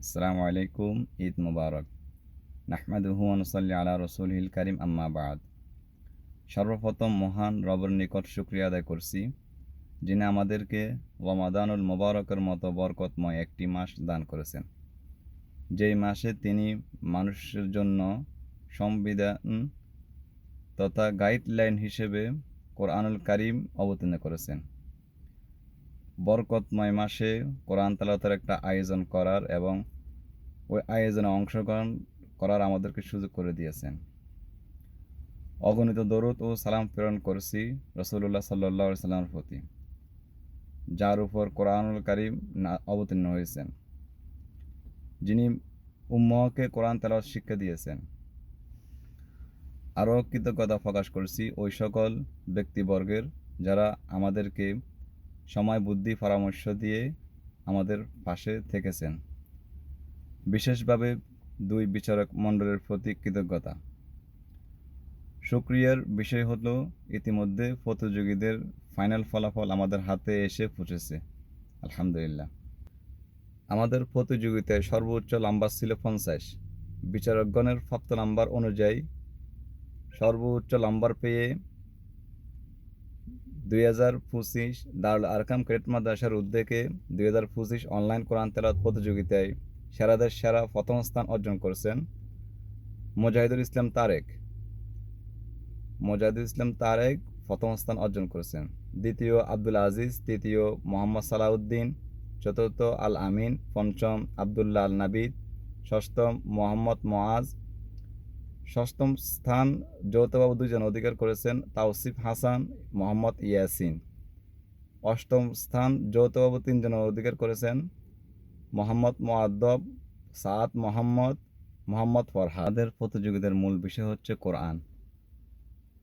আসসালামু আলাইকুম। ঈদ মুবারক। নাহমাদুহু ওয়া নুসাল্লি আলা রাসূলিল কারীম, আম্মা বা'দ। সর্বপ্রথম মহান রবের নিকট শুকরিয়া আদায় করছি, যিনি আমাদেরকে রমাদানুল মুবারকের মতো বরকতময় একটি মাস দান করেছেন, যেই মাসে তিনি মানুষের জন্য সংবিধান তথা গাইডলাইন হিসেবে কোরআনুল কারীম অবতীর্ণ করেছেন। বরকতময় মাসে কোরআন তেলাওয়াতের একটা আয়োজন করার এবং ওই আয়োজনে অংশগ্রহণ করার আমাদেরকে সুযোগ করে দিয়েছেন। অগণিত দরুদ ও সালাম প্রেরণ করছি রাসূলুল্লাহ সাল্লাল্লাহু আলাইহি সাল্লামের প্রতি, যার উপর কোরআনুল কারীম অবতীর্ণ হয়েছেন, যিনি উম্মহকে কোরআন তেলাওয়াত শিক্ষা দিয়েছেন। আরও কৃতজ্ঞতা প্রকাশ করছি ওই সকল ব্যক্তিবর্গের, যারা আমাদেরকে সময় বুদ্ধি পরামর্শ দিয়ে আমাদের পাশে থেকেছেন। বিশেষভাবে দুই বিচারক মণ্ডলের প্রতি কৃতজ্ঞতা। শুকরিয়ার বিষয় হলো, ইতিমধ্যে প্রতিযোগীদের ফাইনাল ফলাফল আমাদের হাতে এসে পৌঁছেছে, আলহামদুলিল্লাহ। আমাদের প্রতিযোগিতায় সর্বোচ্চ নাম্বার ছিল 50। বিচারকগণের প্রাপ্ত নাম্বার অনুযায়ী সর্বোচ্চ নাম্বার পেয়ে 2025 দারুল আরকাম ক্যাডেট মাদ্রাসার উদ্যোগে 2025 অনলাইন কোরআন তেলাওয়াত প্রতিযোগিতায় সেরাদের সেরা প্রথম স্থান অর্জন করেছেন মুজাহিদুল ইসলাম তারেক প্রথম স্থান অর্জন করেছেন। দ্বিতীয় আব্দুল আজিজ, তৃতীয় মোহাম্মদ সালাউদ্দিন, চতুর্থ আল আমিন, পঞ্চম আবদুল্লাহ আল নাবিদ, ষষ্ঠম মোহাম্মদ মোয়াজ। ষষ্ঠম স্থান যৌথভাবে দুজন অধিকার করেছেন তাওসিফ হাসান, মোহাম্মদ ইয়াসিন। অষ্টম স্থান যৌথভাবে তিনজন অধিকার করেছেন মোহাম্মদ মোয়াদ্দব, সাদ মোহাম্মদ ফরহাদ। তাদের প্রতিযোগিতার মূল বিষয় হচ্ছে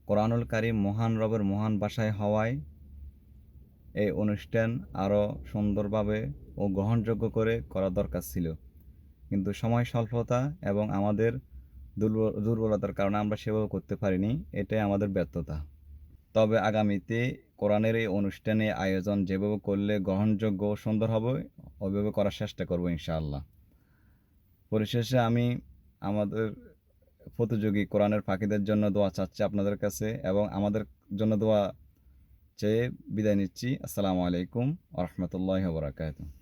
কোরআনুল কারীম মহান রবের মহান ভাষায় হওয়ায় এই অনুষ্ঠান আরও সুন্দরভাবে ও গ্রহণযোগ্য করে করা দরকার ছিল, কিন্তু সময় স্বল্পতা এবং আমাদের দুর্বলতার কারণে আমরা সেভাবে করতে পারিনি। এটাই আমাদের ব্যর্থতা। তবে আগামীতে কোরআনের এই অনুষ্ঠানে আয়োজন যেভাবে করলে গ্রহণযোগ্য ও সুন্দর হবে, ওইভাবে করার চেষ্টা করব ইনশাআল্লাহ। পরিশেষে আমি আমাদের প্রতিযোগী কোরআনের পাখিদের জন্য দোয়া চাচ্ছি আপনাদের কাছে, এবং আমাদের জন্য দোয়া চেয়ে বিদায় নিচ্ছি। আসসালামু আলাইকুম ওয়া রাহমাতুল্লাহি ওয়া বারাকাতুহু।